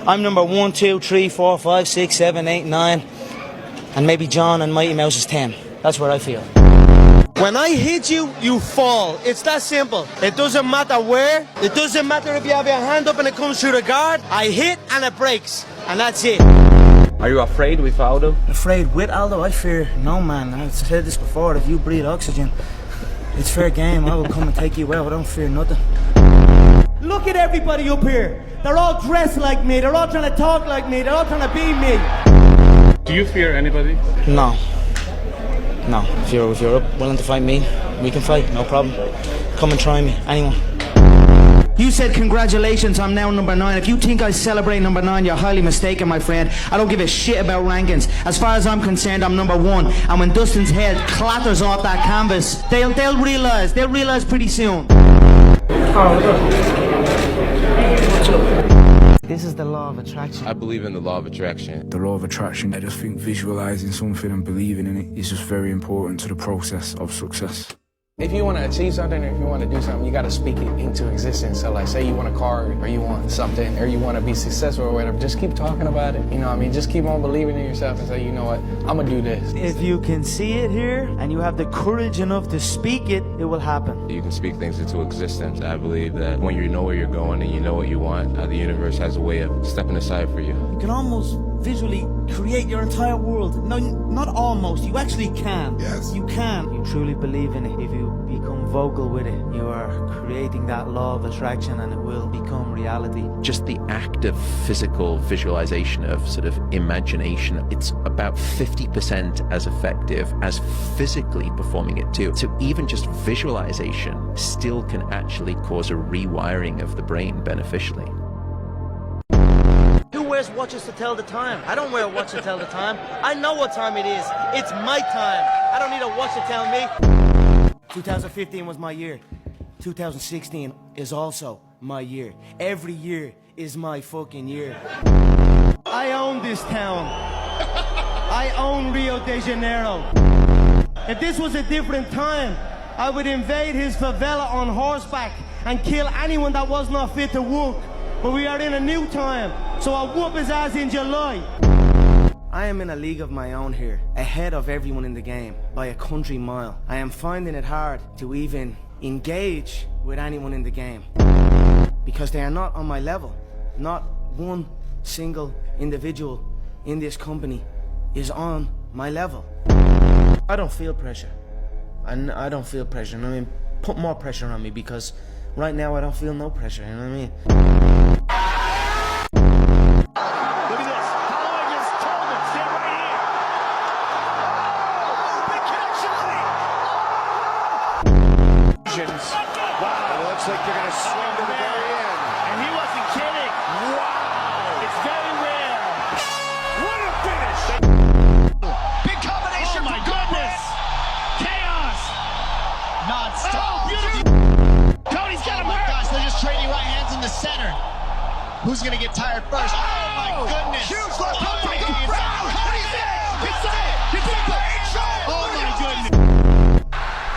I'm number 1, 2, 3, 4, 5, 6, 7, 8, 9, and maybe John and Mighty Mouse is 10. That's where I feel. When I hit you, you fall. It's that simple. It doesn't matter where. It doesn't matter if you have your hand up and it comes through the guard. I hit and it breaks. And that's it. Are you afraid with Aldo? Afraid with Aldo? I fear no man. I've said this before. If you breathe oxygen, it's fair game. I will come and take you out. I don't fear nothing. Look at everybody up here. They're all dressed like me. They're all trying to talk like me. They're all trying to be me. Do you fear anybody? No. No, if you're up willing to fight me, we can fight, no problem. Come and try me, anyone. You said congratulations, I'm now number 9. If you think I celebrate number 9, you're highly mistaken, my friend. I don't give a shit about rankings. As far as I'm concerned, I'm number 1. And when Dustin's head clatters off that canvas, they'll realise pretty soon. This is the law of attraction. I believe in the law of attraction. The law of attraction, I just think visualizing something and believing in it is just very important to the process of success. If you want to achieve something, or if you want to do something, you got to speak it into existence. So like, say you want a car, or you want something, or you want to be successful or whatever, just keep talking about it. You know what I mean? Just keep on believing in yourself and say, you know what, I'm going to do this. If you can see it here, and you have the courage enough to speak it, it will happen. You can speak things into existence. I believe that when you know where you're going and you know what you want, the universe has a way of stepping aside for you. You can almost visually create your entire world. No, not almost. You actually can. Yes. You can. You truly believe in it. If you become vocal with it, you are creating that law of attraction and it will become reality. Just the act of physical visualization, of sort of imagination, it's about 50% as effective as physically performing it too. So even just visualization still can actually cause a rewiring of the brain beneficially. Who wears watches to tell the time? I don't wear a watch to tell the time. I know what time it is. It's my time. I don't need a watch to tell me. 2015 was my year. 2016 is also my year. Every year is my fucking year. I own this town. I own Rio de Janeiro. If this was a different time, I would invade his favela on horseback and kill anyone that was not fit to walk. But we are in a new time, so I'll whoop his ass in July. I am in a league of my own here, ahead of everyone in the game, by a country mile. I am finding it hard to even engage with anyone in the game, because they are not on my level. Not one single individual in this company is on my level. I don't feel pressure. I don't feel pressure. I mean, put more pressure on me, because right now I don't feel no pressure, you know what I mean? Wow, it looks like they're going to swing to the very end. And he wasn't kidding. Wow. It's very rare. What a finish! Big combination. Oh my goodness. Chaos. Non-stop. Oh, beautiful. Cody's got him. Oh my gosh, they're just trading right hands in the center. Who's going to get tired first? Oh my goodness. Huge left hook from the Cody's crowd. Cody's in. It's it. It's it. Oh my goodness.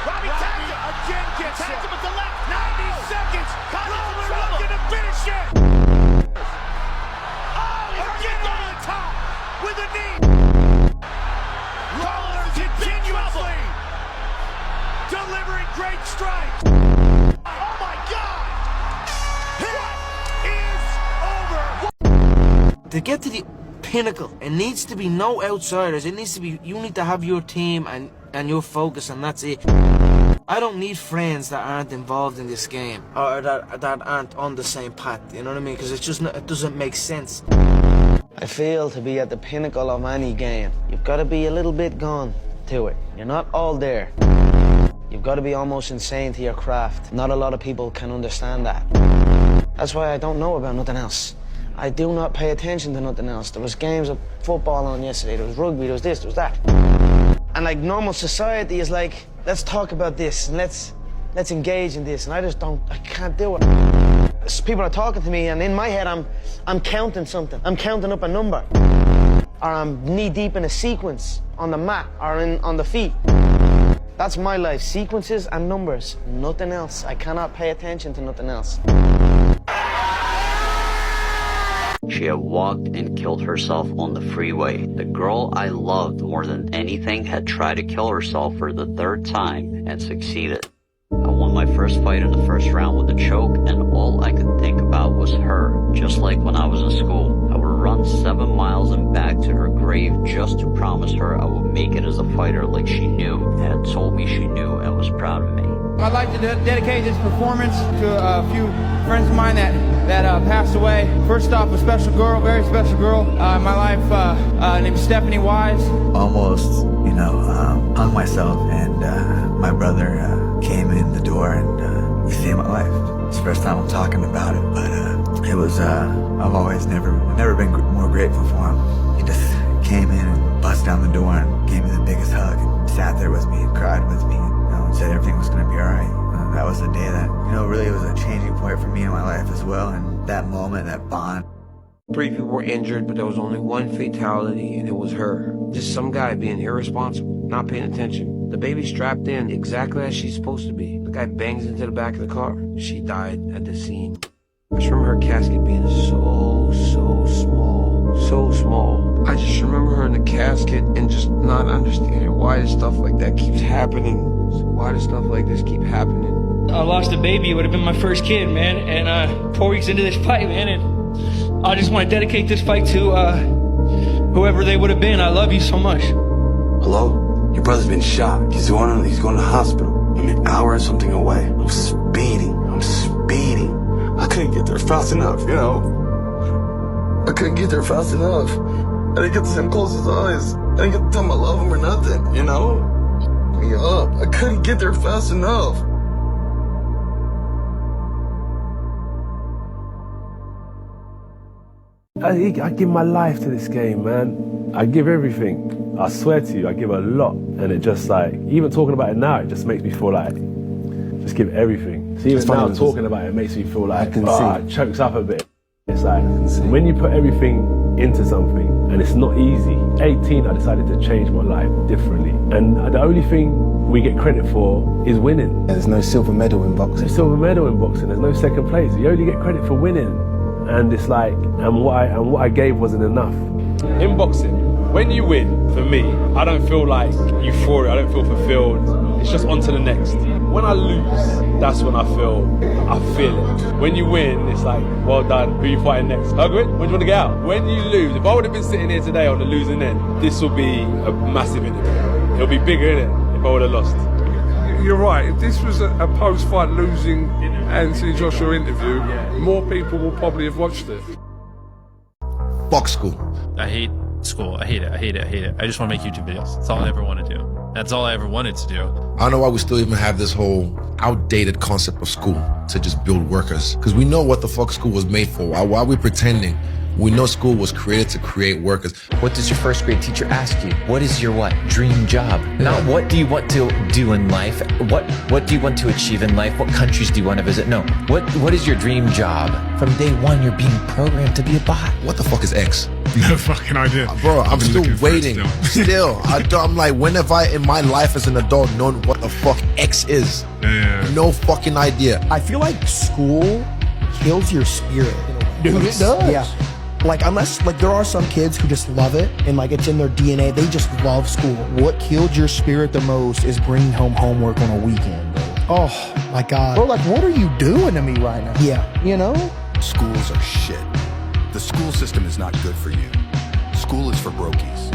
Robbie again gets it. Tapped him with the left. 90 seconds. Cody's looking to finish it. Oh, Again on the top with a knee. Rollins continuously delivering great strikes. Oh my God! It is over. To get to the pinnacle, it needs to be no outsiders. It needs to be, you need to have your team and your focus, and that's it. I don't need friends that aren't involved in this game, or that aren't on the same path, you know what I mean? Because it doesn't make sense. I feel to be at the pinnacle of any game, you've got to be a little bit gone to it. You're not all there. You've got to be almost insane to your craft. Not a lot of people can understand that. That's why I don't know about nothing else. I do not pay attention to nothing else. There was games of football on yesterday, there was rugby, there was this, there was that. And like normal society is like, let's talk about this and let's engage in this, and I can't do it. People are talking to me and in my head I'm counting something. I'm counting up a number. Or I'm knee deep in a sequence on the mat or on the feet. That's my life, sequences and numbers, nothing else. I cannot pay attention to nothing else. she had walked and killed herself on the freeway. The girl I loved more than anything had tried to kill herself for the third time and succeeded. I won my first fight in the first round with a choke, and all I could think about was her. Just like when I was in school, I would run 7 miles and back to her grave just to promise her I would make it as a fighter like she knew, and had told me she knew and was proud of me. I'd like to dedicate this performance to a few friends of mine that passed away. First off, a special girl, very special girl in my life, named Stephanie Wise. Almost, hung myself, and my brother came in the door and he saved my life. It's the first time I'm talking about it, but it was, I've always never been more grateful for him. He just came in and busted down the door and gave me the biggest hug and sat there with me and cried with me and said everything was going to be all right. That was the day that, really was a changing point for me in my life as well, and that moment, that bond. 3 people were injured, but there was only one fatality, and it was her. Just some guy being irresponsible, not paying attention. The baby strapped in exactly as she's supposed to be. The guy bangs into the back of the car. She died at the scene. I just remember her casket being so small. So small. I just remember her in the casket and just not understanding why does stuff like that keeps happening. Why does stuff like this keep happening? I lost a baby. It would have been my first kid, man. And 4 weeks into this fight, man, and I just want to dedicate this fight to whoever they would have been. I love you so much. Hello? Your brother's been shot. He's going to the hospital. I'm an hour and something away. I'm speeding. I couldn't get there fast enough, I couldn't get there fast enough. I didn't get to see him close his eyes. I didn't get to tell him I love him or nothing, Pick me up. I couldn't get there fast enough. I give my life to this game, man. I give everything. I swear to you, I give a lot. And it just even talking about it now, it just makes me feel like, just give everything. So even now talking about it makes me feel like, it chokes up a bit. It's like, when you put everything into something, and it's not easy. 18, I decided to change my life differently. And the only thing we get credit for is winning. There's no silver medal in boxing. There's silver medal in boxing. There's no second place. You only get credit for winning. And it's like, and what I gave wasn't enough. In boxing, when you win, for me, I don't feel like euphoria, I don't feel fulfilled. It's just on to the next. When I lose, that's when I feel it. When you win, it's like, well done, who you fighting next? Hugrid, when do you want to get out? When you lose, if I would have been sitting here today on the losing end, this will be a massive interview. It'll be bigger, innit, if I would have lost. You're right, if this was a post-fight losing Anthony Joshua interview, more people will probably have watched it. Fuck school. I hate school. I hate it. I just want to make YouTube videos. That's all I ever want to do. That's all I ever wanted to do. I don't know why we still even have this whole outdated concept of school to just build workers. Because we know what the fuck school was made for. Why are we pretending? We know school was created to create workers. What does your first grade teacher ask you? What is your dream job? Not what do you want to do in life? What do you want to achieve in life? What countries do you want to visit? No. What is your dream job? From day one, you're being programmed to be a bot. What the fuck is X? No fucking idea. Bro, I'm still waiting. I'm like, when have I in my life as an adult known what the fuck X is? Yeah. No fucking idea. I feel like school kills your spirit. Dude, it does. Yeah. Unless there are some kids who just love it and it's in their DNA, they just love school. What killed your spirit the most is bringing home homework on a weekend, bro. Oh my God. Bro, what are you doing to me right now? Yeah. Schools are shit. The school system is not good for you. School is for brokies.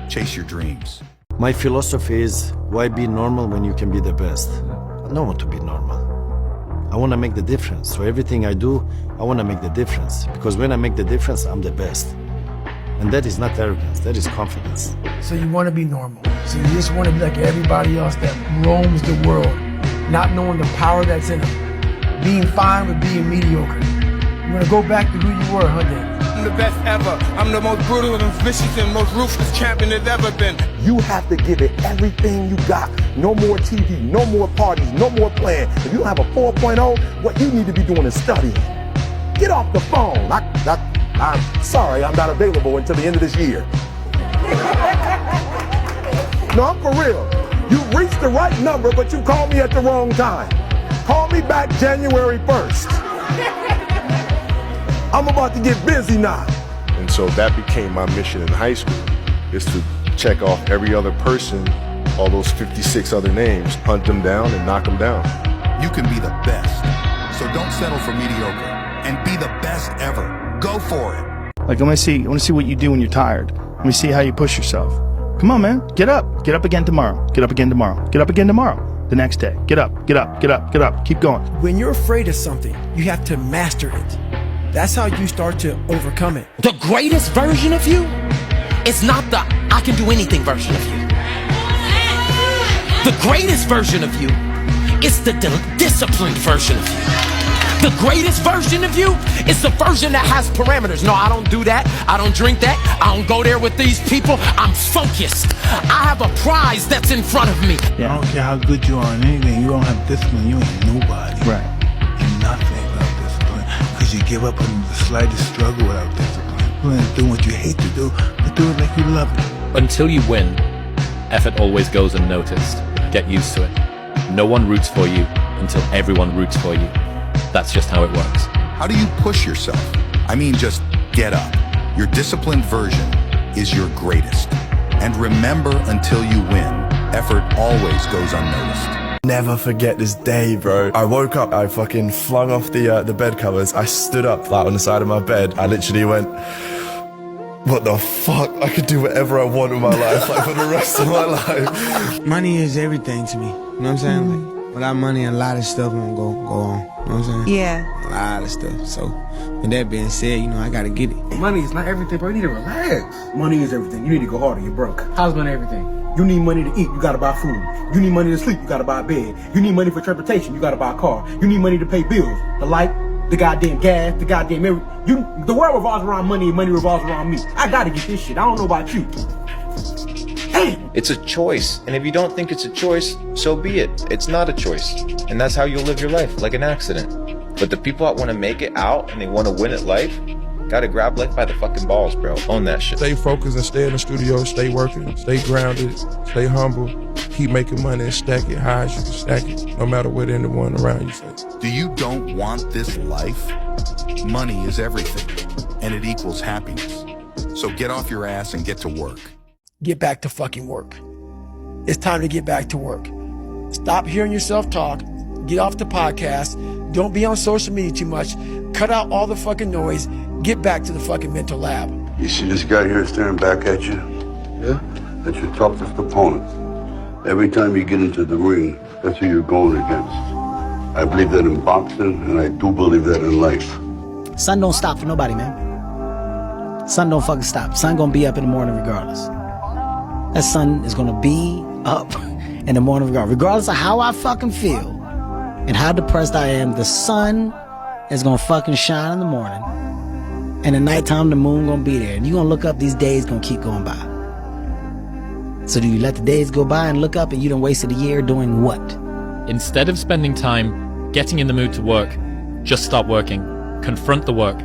Chase your dreams. My philosophy is, why be normal when you can be the best? I don't want to be normal. I want to make the difference. So everything I do, I want to make the difference. Because when I make the difference, I'm the best. And that is not arrogance, that is confidence. So you want to be normal. So you just want to be like everybody else that roams the world, not knowing the power that's in them. Being fine with being mediocre. You want to go back to who you were, huh, Dan? I'm the best ever. I'm the most brutal and vicious and most ruthless champion there's ever been. You have to give it everything you got. No more TV, no more parties, no more playing. If you don't have a 4.0, what you need to be doing is studying. Get off the phone. I'm sorry, I'm not available until the end of this year. No, I'm for real. You reached the right number, but you called me at the wrong time. Call me back January 1st. I'm about to get busy now. And so that became my mission in high school, is to check off every other person, all those 56 other names, hunt them down and knock them down. You can be the best, so don't settle for mediocre, and be the best ever. Go for it. Like, I want to see what you do when you're tired. Let me see how you push yourself. Come on, man. Get up. Get up again tomorrow. Get up again tomorrow. Get up again tomorrow. The next day. Get up. Get up. Get up. Get up. Keep going. When you're afraid of something, you have to master it. That's how you start to overcome it. The greatest version of you is not the I can do anything version of you. The greatest version of you is the disciplined version of you. The greatest version of you is the version that has parameters. No, I don't do that. I don't drink that. I don't go there with these people. I'm focused. I have a prize that's in front of me. I don't care how good you are in anything. You don't have discipline. You ain't nobody. Right. You're nothing without discipline. Because you give up on the slightest struggle without discipline. You ain't doing what you hate to do, but do it like you love it. Until you win, effort always goes unnoticed. Get used to it. No one roots for you until everyone roots for you. That's just how it works. How do you push yourself? I mean, just get up. Your disciplined version is your greatest. And remember, until you win, effort always goes unnoticed. Never forget this day, bro. I woke up, I fucking flung off the bed covers. I stood up like on the side of my bed. I literally went, what the fuck? I could do whatever I want with my life, like for the rest of my life. Money is everything to me. You know what I'm saying? Like, without money, a lot of stuff won't go on. You know what I'm saying? Yeah. A lot of stuff. So, with that being said, you know, I gotta get it. Money is not everything, bro. You need to relax. Money is everything. You need to go harder. You're broke. How's money everything? You need money to eat. You gotta buy food. You need money to sleep. You gotta buy a bed. You need money for transportation. You gotta buy a car. You need money to pay bills. The light, the goddamn gas, the goddamn everything. The world revolves around money and money revolves around me. I gotta get this shit. I don't know about you. Damn. It's a choice, and if you don't think it's a choice, so be it. It's not a choice, and that's how you'll live your life, like an accident. But the people that want to make it out and they want to win at life, gotta grab life by the fucking balls, bro. Own that shit. Stay focused and stay in the studio, stay working, stay grounded, stay humble, keep making money and stack it high as you can stack it, no matter what anyone around you says. Do you don't want this life? Money is everything, and it equals happiness. So get off your ass and get to work. Get back to fucking work. It's time to get back to work. Stop hearing yourself talk. Get off the podcast. Don't be on social media too much. Cut out all the fucking noise. Get back to the fucking mental lab. You see this guy here staring back at you? Yeah? That's your toughest opponent. Every time you get into the ring, that's who you're going against. I believe that in boxing, and I do believe that in life. Sun don't stop for nobody, man. Sun don't fucking stop. Sun gonna be up in the morning regardless. That sun is gonna be up in the morning regardless of how I fucking feel and how depressed I am. The sun is gonna fucking shine in the morning, and at nighttime the moon gonna be there, and you gonna look up. These days gonna keep going by. So do you let the days go by and look up and you done wasted a year doing what? Instead of spending time getting in the mood to work, just start working. Confront the work.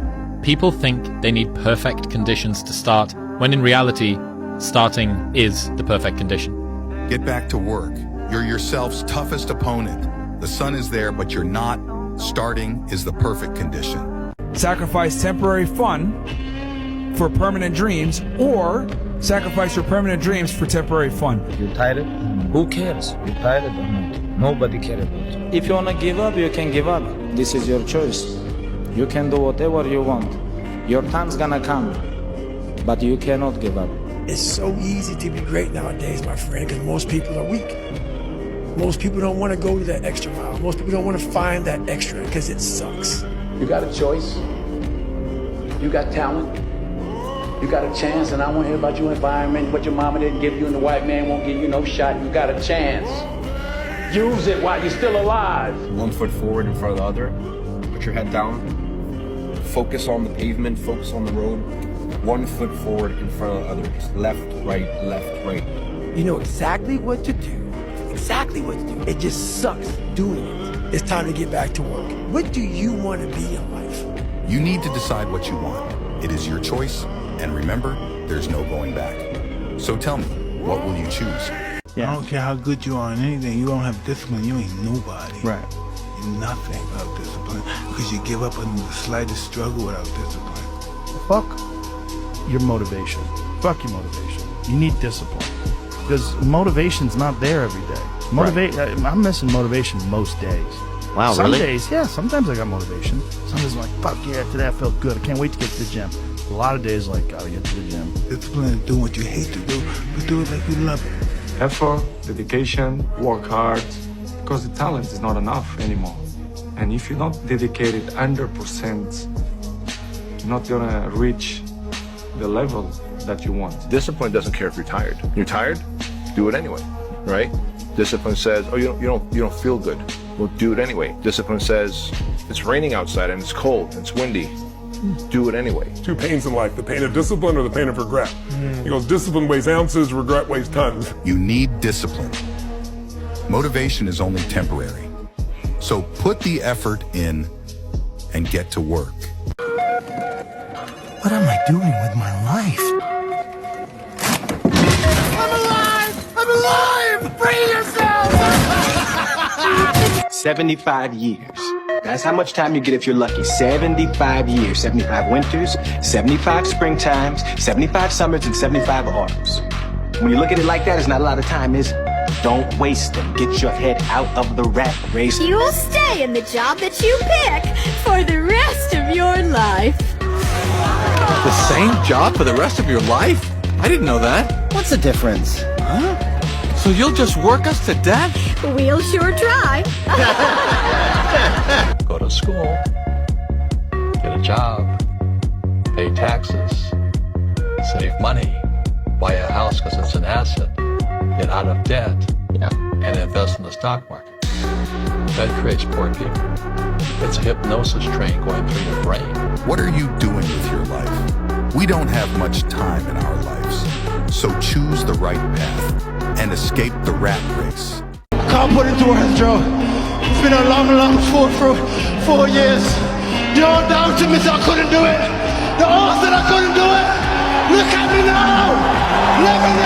People think they need perfect conditions to start, when in reality, starting is the perfect condition. Get back to work. You're yourself's toughest opponent. The sun is there, but you're not. Starting is the perfect condition. Sacrifice temporary fun for permanent dreams, or sacrifice your permanent dreams for temporary fun. You're tired? Who cares? You're tired or not? Nobody cares about you. If you wanna give up, you can give up. This is your choice. You can do whatever you want. Your time's gonna come, but you cannot give up. It's so easy to be great nowadays, my friend, because most people are weak. Most people don't want to go to that extra mile. Most people don't want to find that extra because it sucks. You got a choice. You got talent. You got a chance, and I want to hear about your environment, what your mama didn't give you, and the white man won't give you no shot. You got a chance. Use it while you're still alive. 1 foot forward in front of the other. Put your head down. Focus on the pavement. Focus on the road. 1 foot forward in front of the other. Just left, right, left, right. You know exactly what to do. Exactly what to do. It just sucks doing it. It's time to get back to work. What do you want to be in life? You need to decide what you want. It is your choice, and remember, there's no going back. So tell me, what will you choose? I don't care how good you are in anything. You don't have discipline. You ain't nobody. Right. You're nothing without discipline because you give up on the slightest struggle without discipline. Fuck. your motivation. Fuck your motivation. You need discipline. Because motivation's not there every day. I'm missing motivation most days. Wow, Some really? days, yeah, sometimes I got motivation. Some days I'm like, fuck yeah, today I felt good. I can't wait to get to the gym. A lot of days like, gotta get to the gym. Discipline is doing what you hate to do, but do it like you love it. Effort, dedication, work hard, because the talent is not enough anymore. And if you're not dedicated 100%, you're not gonna reach the level that you want. Discipline doesn't care if you're tired. You're tired? Do it anyway, right? Discipline says, oh, you don't feel good. Well, do it anyway. Discipline says, it's raining outside and it's cold, and it's windy. Do it anyway. Two pains in life, the pain of discipline or the pain of regret. He goes, discipline weighs ounces, regret weighs tons. You need discipline. Motivation is only temporary. So put the effort in and get to work. What am I doing with my life? I'm alive! I'm alive! Free yourself! 75 years. That's how much time you get if you're lucky. 75 years. 75 winters, 75 springtimes, 75 summers, and 75 autumns. When you look at it like that, it's not a lot of time, is it? Don't waste them. Get your head out of the rat race. You will stay in the job that you pick for the rest of your life. The same job for the rest of your life? I didn't know that. What's the difference? Huh? So you'll just work us to death? We'll sure try. Go to school, get a job, pay taxes, save money, buy a house because it's an asset, get out of debt, and invest in the stock market. That creates poor people. It's a hypnosis train going through your brain. What are you doing with your life? We don't have much time in our lives, so choose the right path and escape the rat race. Can't put into words, Joe. It's been a long 4 years. Don't doubt me, I couldn't do it. The odds that I couldn't do it. Look at me now. Look at me.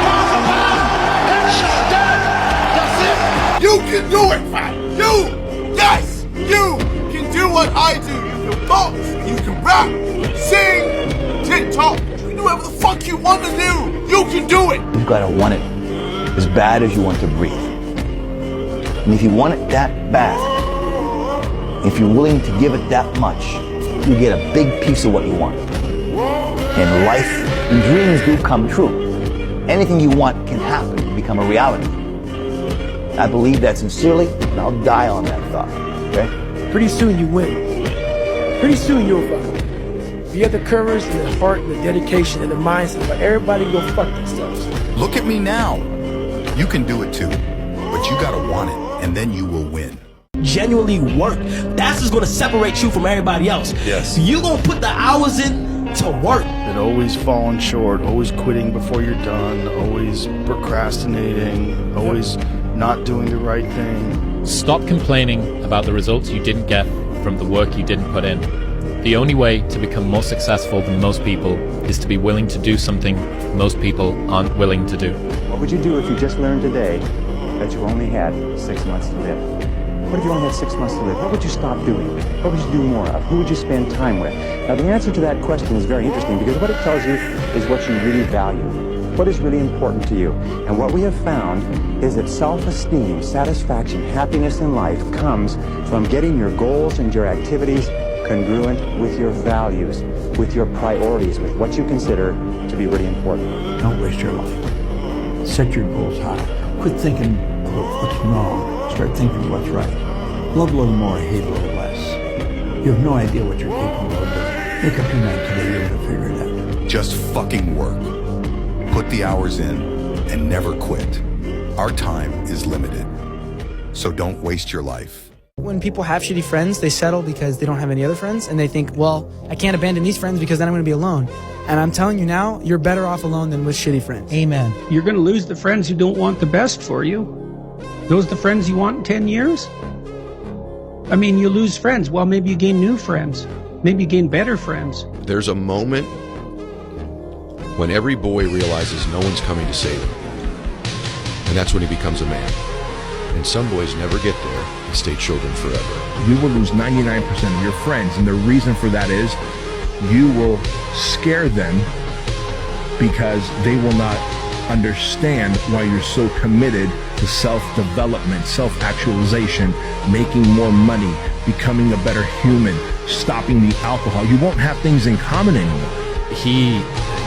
Half a pound. Headshot dead. That's it. You can do it, man. Yes, you can do what I do. You can box, you can rap, sing, TikTok. You can do whatever the fuck you want to do. You can do it. You've got to want it as bad as you want to breathe. And if you want it that bad, if you're willing to give it that much, you get a big piece of what you want. In life, dreams do come true. Anything you want can happen and become a reality. I believe that sincerely, and I'll die on that thought, okay? Pretty soon you win. Pretty soon you'll fuck. If you have the courage and the heart and the dedication and the mindset for everybody to go fuck themselves. Look at me now. You can do it too, but you gotta want it, and then you will win. Genuinely work. That's what's gonna separate you from everybody else. Yes. You gonna put the hours in to work. And always falling short, always quitting before you're done, always procrastinating, always not doing the right thing. Stop complaining about the results you didn't get from the work you didn't put in. The only way to become more successful than most people is to be willing to do something most people aren't willing to do. What would you do if you just learned today that you only had 6 months to live? What if you only had 6 months to live? What would you stop doing? What would you do more of? Who would you spend time with? Now, the answer to that question is very interesting because what it tells you is what you really value. What is really important to you? And what we have found is that self-esteem, satisfaction, happiness in life comes from getting your goals and your activities congruent with your values, with your priorities, with what you consider to be really important. Don't waste your life. Set your goals high. Quit thinking what's wrong. Start thinking what's right. Love a little more, hate a little less. You have no idea what you're capable of doing. Make up your mind today, you're going to figure it out. Just fucking work. Put the hours in and never quit. Our time is limited, so don't waste your life. When people have shitty friends, they settle because they don't have any other friends, and they think, well, I can't abandon these friends because then I'm going to be alone. And I'm telling you now, you're better off alone than with shitty friends. Amen. You're going to lose the friends who don't want the best for you. Those the friends you want in 10 years? I mean, you lose friends. Well, maybe you gain new friends. Maybe you gain better friends. There's a moment when every boy realizes no one's coming to save him. And that's when he becomes a man. And some boys never get there and stay children forever. You will lose 99% of your friends, and the reason for that is you will scare them because they will not understand why you're so committed to self-development, self-actualization, making more money, becoming a better human, stopping the alcohol. You won't have things in common anymore. He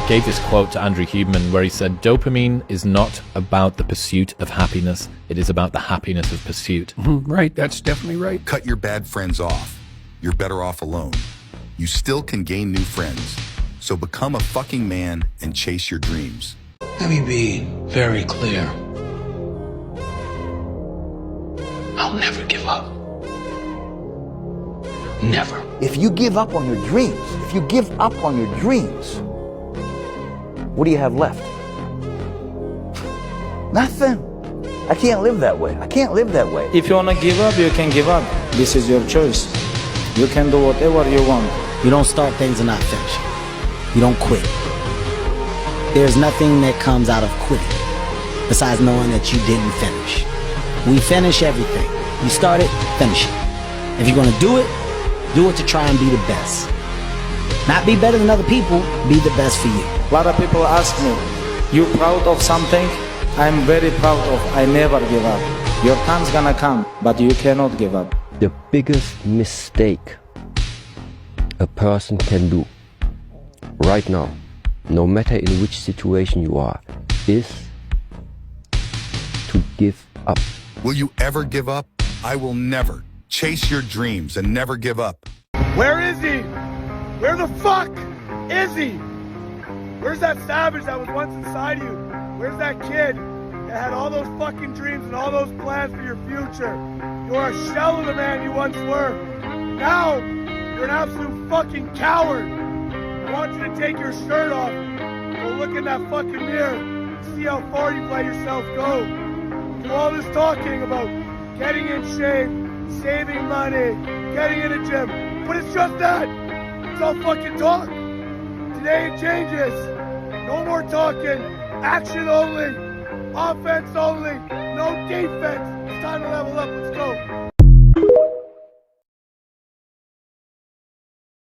gave this quote to Andrew Huberman where he said, dopamine is not about the pursuit of happiness. It is about the happiness of pursuit. Right, that's definitely right. Cut your bad friends off. You're better off alone. You still can gain new friends. So become a fucking man and chase your dreams. Let me be very clear. I'll never give up. Never. If you give up on your dreams, what do you have left? Nothing. I can't live that way. If you wanna give up, you can give up. This is your choice. You can do whatever you want. You don't start things and not finish it. You don't quit. There's nothing that comes out of quitting besides knowing that you didn't finish. We finish everything. You start it, finish it. If you're gonna do it to try and be the best. Not be better than other people, be the best for you. A lot of people ask me, you proud of something? I'm very proud of I never give up. Your time's gonna come, but you cannot give up. The biggest mistake a person can do right now, no matter in which situation you are, is to give up. Will you ever give up? I will never. Chase your dreams and never give up. Where is he? Where the fuck is he? Where's that savage that was once inside you? Where's that kid that had all those fucking dreams and all those plans for your future? You are a shell of the man you once were. Now, you're an absolute fucking coward. I want you to take your shirt off, go look in that fucking mirror, and see how far you've let yourself go. Do all this talking about getting in shape, saving money, getting in a gym, but it's just that. It's all fucking talk. Today it changes. No more talking. Action only. Offense only. No defense. It's time to level up. Let's go.